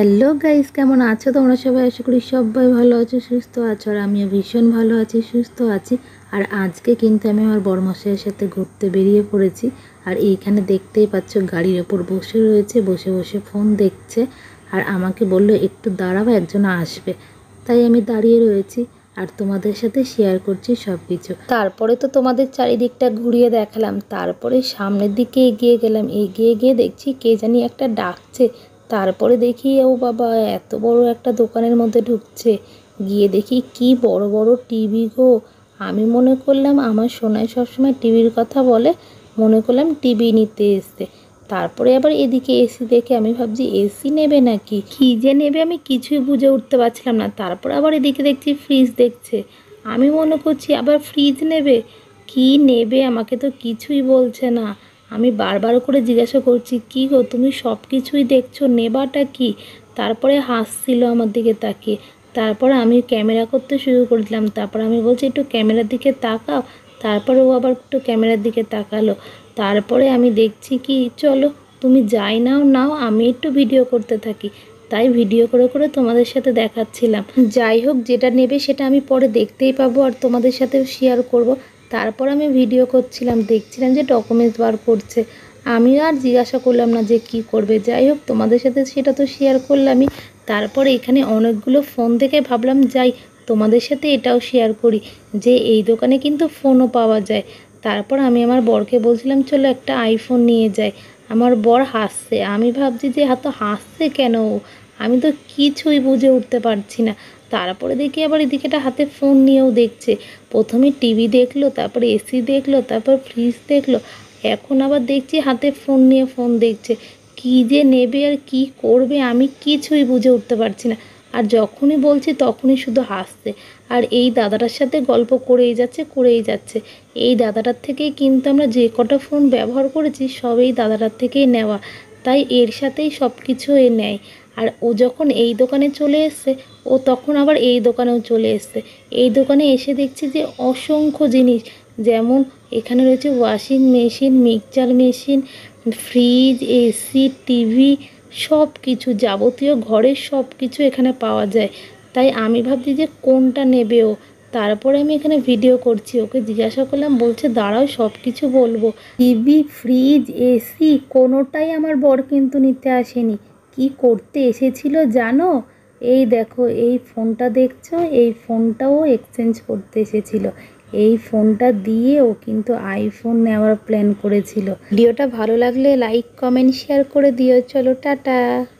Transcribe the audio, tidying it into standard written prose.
Hello guys, কেমন আছো তোমরা সবাই? আশা করি সবাই ভালো আছো, সুস্থ আছো। আর আমিও ভীষণ ভালো আছি, সুস্থ আছি। আর আজকে কিন্তু আমি আমার বড়মশাইয়ের সাথে ঘুরতে বেরিয়ে পড়েছি। আর এইখানে দেখতেই পাচ্ছ গাড়ির ওপর বসে রয়েছে, বসে বসে ফোন দেখছে। আর আমাকে বললো একটু দাঁড়াও, একজন আসবে। তাই আমি দাঁড়িয়ে রয়েছি আর তোমাদের সাথে শেয়ার করছি সব কিছু। তারপরে তো তোমাদের চারিদিকটা ঘুরিয়ে দেখালাম। তারপরে সামনের দিকে এগিয়ে গেলাম, এগিয়ে গিয়ে দেখছি কে জানি একটা ডাকছে। তারপরে দেখি ও বাবা, এত বড় একটা দোকানের মধ্যে ঢুকছে। গিয়ে দেখি কি বড় বড় টিভি গো। আমি মনে করলাম, আমার সোনাই সবসময় টিভির কথা বলে, মনে করলাম টিভি নিতে এসছে। তারপরে আবার এদিকে এসি দেখে আমি ভাবছি এসি নেবে নাকি কি যে নেবে, আমি কিছুই বুঝে উঠতে পারছিলাম না। তারপর আবার এদিকে দেখছি ফ্রিজ দেখছে। আমি মনে করছি আবার ফ্রিজ নেবে, কি নেবে আমাকে তো কিছুই বলছে না। আমি বারবার করে জিজ্ঞাসা করছি, কী গো তুমি সব কিছুই দেখছো, নেবাটা কি? তারপরে হাসছিল আমার দিকে তাকিয়ে। তারপর আমি ক্যামেরা করতে শুরু করে দিলাম। তারপর আমি বলছি একটু ক্যামেরার দিকে তাকাও। তারপরে ও আবার একটু ক্যামেরার দিকে তাকালো। তারপরে আমি দেখছি কি, চলো তুমি যাই নাও নাও, আমি একটু ভিডিও করতে থাকি। তাই ভিডিও করে করে তোমাদের সাথে দেখাচ্ছিলাম। যাই হোক, যেটা নেবে সেটা আমি পরে দেখতেই পাবো আর তোমাদের সাথেও শেয়ার করব। তারপর আমি ভিডিও করছিলাম, দেখছিলাম যে ডকুমেন্টস বার করছে। আমি আর জিজ্ঞাসা করলাম না যে কি করবে। যাই হোক, তোমাদের সাথে সেটা তো শেয়ার করলামই। তারপরে এখানে অনেকগুলো ফোন দেখে ভাবলাম যাই তোমাদের সাথে এটাও শেয়ার করি যে এই দোকানে কিন্তু ফোনও পাওয়া যায়। তারপর আমি আমার বরকে বলছিলাম চলো একটা আইফোন নিয়ে যাই। আমার বর হাসছে। আমি ভাবছি যে হাসছে কেন ও? আমি তো কিছুই বুঝে উঠতে পারছি না। তারপরে দেখি আবার এদিকেটা হাতে ফোন নিয়েও দেখছে। প্রথমে টিভি দেখলো, তারপরে এসি দেখলো, তারপর ফ্রিজ দেখলো, এখন আবার দেখছি হাতে ফোন নিয়ে ফোন দেখছে। কী যে নেবে আর কী করবে আমি কিছুই বুঝে উঠতে পারছি না। আর যখনই বলছি তখনই শুধু হাসছে। আর এই দাদাটার সাথে গল্প করেই যাচ্ছে করেই যাচ্ছে। এই দাদাটার থেকেই কিন্তু আমরা যে কটা ফোন ব্যবহার করেছি সব এই দাদাটার থেকেই নেওয়া। তাই এর সাথেই সব কিছু এ নেয়। আর ও যখন এই দোকানে চলে এসছে, ও তখন আবার এই দোকানেও চলে এসছে। এই দোকানে এসে দেখছি যে অসংখ্য জিনিস, যেমন এখানে রয়েছে washing machine, mixture machine, fridge, AC, TV, সব কিছু যাবতীয় ঘরের সব কিছু এখানে পাওয়া যায়। তাই আমি ভাবছি যে কোনটা নেবে ও। তারপরে আমি এখানে ভিডিও করছি, ওকে জিজ্ঞাসা করলাম, বলছে দাঁড়াও সব কিছু বলবো। টিভি, ফ্রিজ, এসি কোনোটাই আমার বর কিন্তু নিতে আসেনি। কি করতে এসেছিল জানো? এই দেখো, এই ফোনটা দেখছো, এই ফোনটাও এক্সচেঞ্জ করতে এসেছিল। এই ফোনটা দিয়ে ও কিন্তু আইফোন নেওয়ার প্ল্যান করেছিল। ভিডিওটা ভালো লাগলে লাইক, কমেন্ট, শেয়ার করে দিও। চলো টাটা।